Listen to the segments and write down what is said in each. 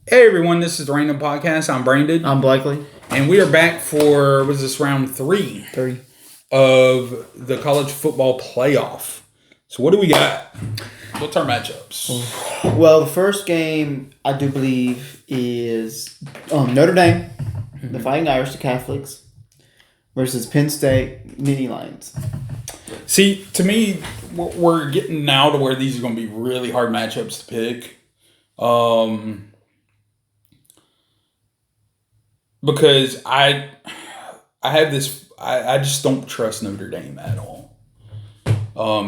Hey everyone, this is the Random Podcast. I'm Brandon. I'm Blakely. And we are back for, what is this, round three of the college football playoff. So what do we got? What's our matchups? Well, the first game, I do believe, is Notre Dame, the Fighting Irish, the Catholics, versus Penn State, Nittany Lions. See, to me, we're getting now to where these are going to be really hard matchups to pick. Because I have this, I just don't trust Notre Dame at all.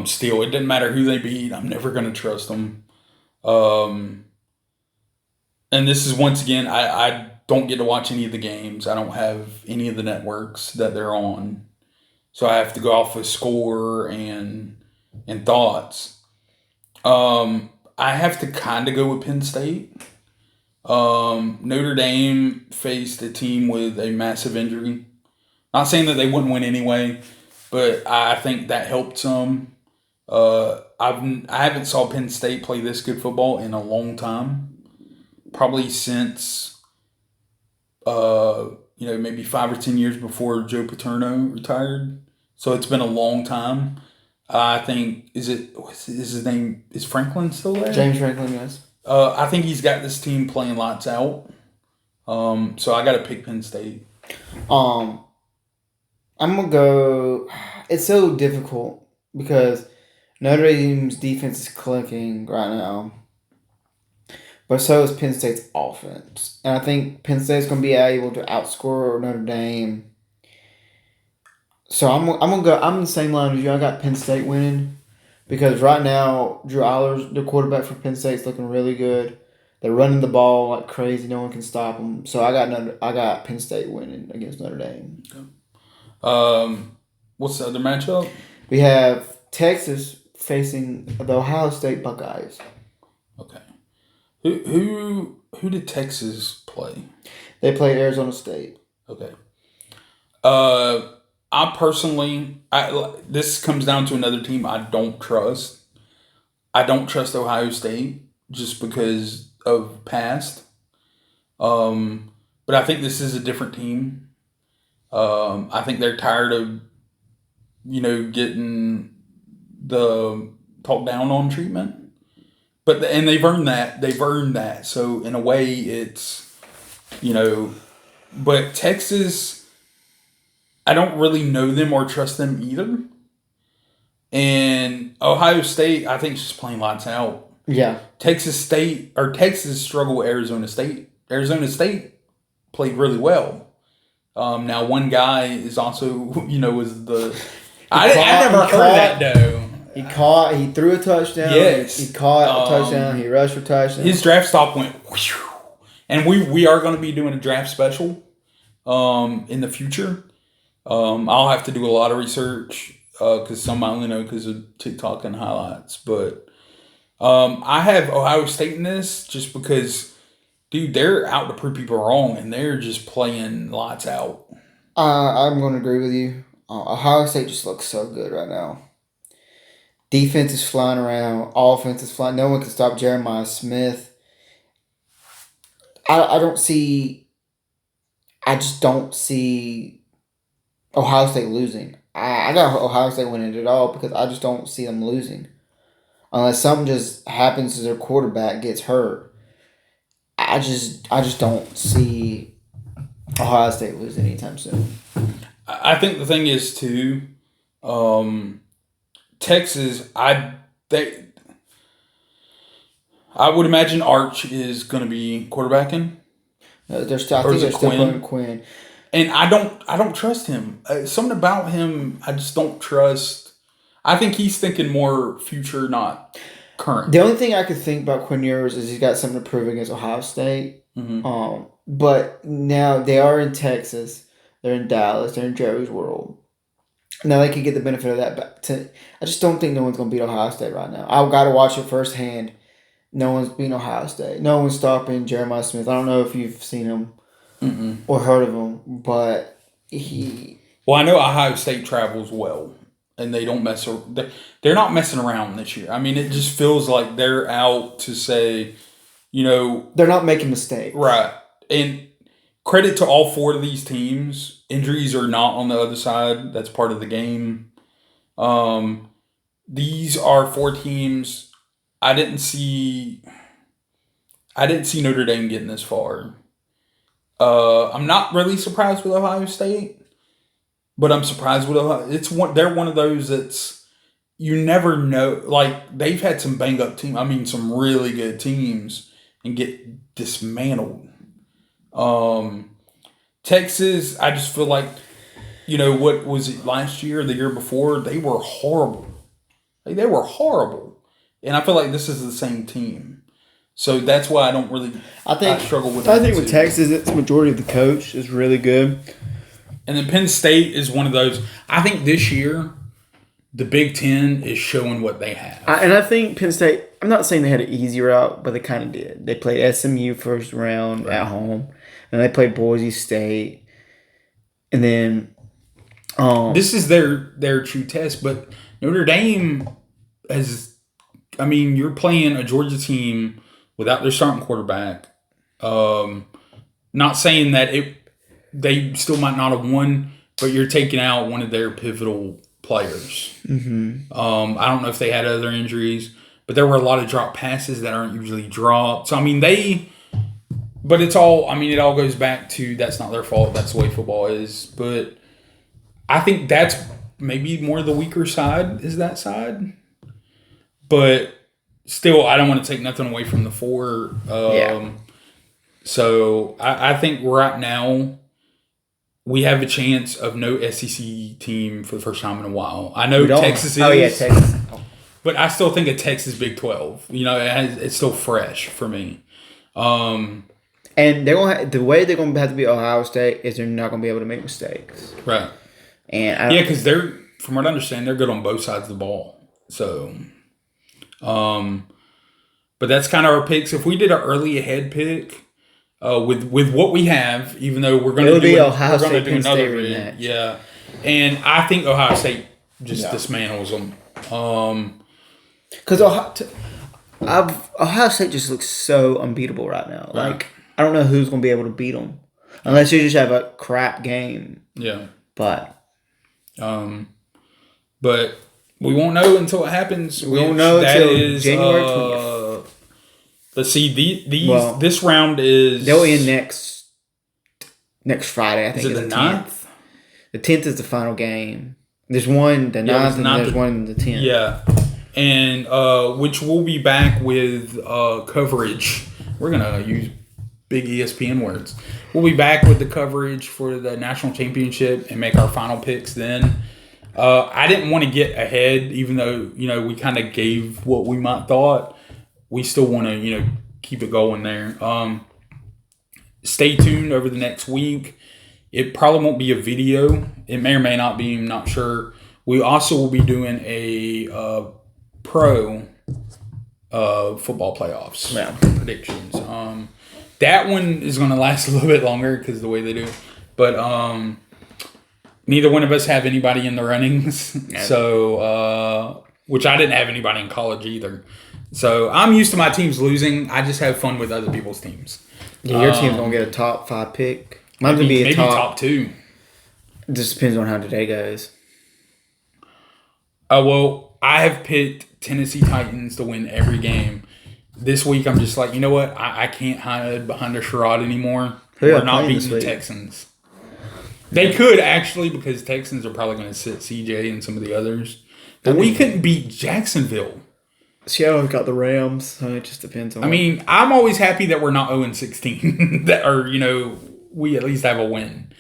Still, it doesn't matter who they beat. I'm never going to trust them. And this is, once again, I don't get to watch any of the games. I don't have any of the networks that they're on. So I have to go off of score and thoughts. I have to kind of go with Penn State. Notre Dame faced a team with a massive injury. Not saying that they wouldn't win anyway, but I think that helped some. I haven't saw Penn State play this good football in a long time. Probably since maybe 5 or 10 years before Joe Paterno retired. So it's been a long time. I think is his name, is Franklin still there? James Franklin, yes. I think he's got this team playing lights out. So I got to pick Penn State. I'm going to go... It's so difficult because Notre Dame's defense is clicking right now. But so is Penn State's offense. And I think Penn State's going to be able to outscore Notre Dame. So I'm going to go... I'm in the same line as you. I got Penn State winning. Because right now, Drew Allers, the quarterback for Penn State, is looking really good. They're running the ball like crazy. No one can stop them. So I got Penn State winning against Notre Dame. Okay. What's the other matchup? We have Texas facing the Ohio State Buckeyes. Okay. Who did Texas play? They played Arizona State. Okay. I personally, this comes down to another team I don't trust. I don't trust Ohio State just because of past. But I think this is a different team. I think they're tired of, getting the talk down on treatment. And they've earned that. They've earned that. So in a way, it's, but Texas, I don't really know them or trust them either. And Ohio State, I think, is just playing lights out. Yeah. Texas struggled with Arizona State. Arizona State played really well. Now, one guy is also, was the... I never heard that, though. He threw a touchdown. Yes. He caught a touchdown. He rushed for a touchdown. His draft stock went whew. And we are going to be doing a draft special in the future. I'll have to do a lot of research because some I only know because of TikTok and highlights. But I have Ohio State in this just because, dude, they're out to prove people wrong and they're just playing lights out. I'm going to agree with you. Ohio State just looks so good right now. Defense is flying around. Offense is flying. No one can stop Jeremiah Smith. I just don't see Ohio State losing. I got Ohio State winning it all because I just don't see them losing. Unless something just happens to their quarterback gets hurt. I just don't see Ohio State losing anytime soon. I think the thing is too, Texas, I would imagine Arch is going to be quarterbacking. I think they're still playing Quinn. And I don't trust him. Something about him, I just don't trust. I think he's thinking more future, not current. The only thing I could think about Quinn Ewers is he's got something to prove against Ohio State. Mm-hmm. But now they are in Texas. They're in Dallas. They're in Jerry's World. Now they could get the benefit of that. But I just don't think no one's going to beat Ohio State right now. I've got to watch it firsthand. No one's beating Ohio State. No one's stopping Jeremiah Smith. I don't know if you've seen him. Mm-mm. Or heard of him, but he... Well, I know Ohio State travels well, and they don't they're not messing around this year. I mean, it just feels like they're out to say, They're not making mistakes. Right. And credit to all 4 of these teams. Injuries are not on the other side. That's part of the game. These are 4 teams. I didn't see Notre Dame getting this far. I'm not really surprised with Ohio State, but I'm surprised with Ohio. They're one of those that's you never know. Like they've had some bang up teams. I mean, some really good teams and get dismantled. Texas, I just feel like what was it last year, or the year before? They were horrible. They were horrible, and I feel like this is the same team. So that's why I don't really. I struggle with. I think with Texas, it's the majority of the coach is really good, and then Penn State is one of those. I think this year, the Big Ten is showing what they have, and I think Penn State. I'm not saying they had an easy route, but they kind of did. They played SMU first round at home, and they played Boise State, and then. This is their true test, but Notre Dame you're playing a Georgia team without their starting quarterback. Not saying that they still might not have won, but you're taking out one of their pivotal players. Mm-hmm. I don't know if they had other injuries, but there were a lot of drop passes that aren't usually dropped. So but it's all. It all goes back to that's not their fault. That's the way football is, but. I think that's maybe more the weaker side is that side. But still, I don't want to take nothing away from the 4. So I think right now we have a chance of no SEC team for the first time in a while. I know Texas is. Oh, yeah, Texas. But I still think a Texas Big 12. It's still fresh for me. And they're the way they're going to have to be Ohio State is they're not going to be able to make mistakes. Right. And because from what I understand, they're good on both sides of the ball. So, but that's kind of our picks. If we did an early ahead pick, with what we have, even though we're going to do another rematch, yeah, and I think Ohio State just dismantles them. Because Ohio State just looks so unbeatable right now. Right. Like I don't know who's going to be able to beat them unless you just have a crap game. Yeah, but we won't know until it happens. We won't know until January 20th. Let's see. This round is they'll end next Friday. I think is it the 9th? The 10th is the final game. There's one the 9th and there's one the 10th. Yeah, and which we'll be back with coverage. We're gonna use big ESPN words. We'll be back with the coverage for the national championship and make our final picks then. I didn't want to get ahead, even though we kind of gave what we might thought. We still want to keep it going there. Stay tuned over the next week. It probably won't be a video. It may or may not be. I'm not sure. We also will be doing a pro football playoffs predictions. That one is going to last a little bit longer because of the way they do. But neither one of us have anybody in the runnings. So, which I didn't have anybody in college either. So, I'm used to my teams losing. I just have fun with other people's teams. Yeah, your team's going to get a top 5 pick. Mine's going to be maybe top 2. It just depends on how today goes. Well, I have picked Tennessee Titans to win every game. This week, I'm just like, you know what? I can't hide behind a charade anymore. We're not beating the Texans. They could, actually, because Texans are probably going to sit CJ and some of the others. But we couldn't beat Jacksonville. Seattle's got the Rams, so it just depends on... I'm always happy that we're not 0-16. We at least have a win.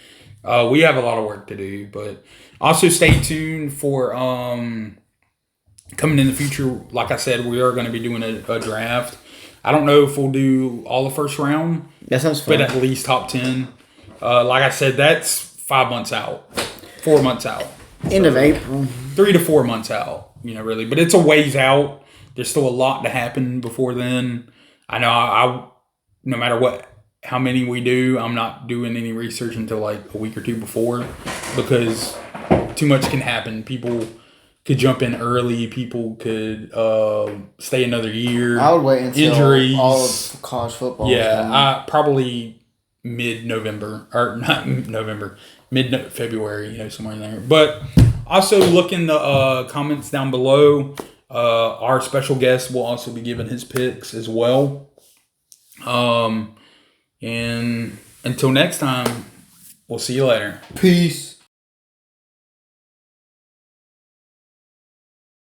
We have a lot of work to do, but also stay tuned for... coming in the future, like I said, we are going to be doing a draft. I don't know if we'll do all the first round. That sounds fun. But at least top 10. Like I said, that's 5 months out. 4 months out. End of April. 3 to 4 months out, really. But it's a ways out. There's still a lot to happen before then. I know I no matter how many we do, I'm not doing any research until like a week or two before because too much can happen. People could jump in early. People could stay another year. I would wait until Injuries. all of college football. Yeah, probably mid-November or not November, mid-February. Somewhere in there. But also look in the comments down below. Our special guest will also be giving his picks as well. And until next time, we'll see you later. Peace.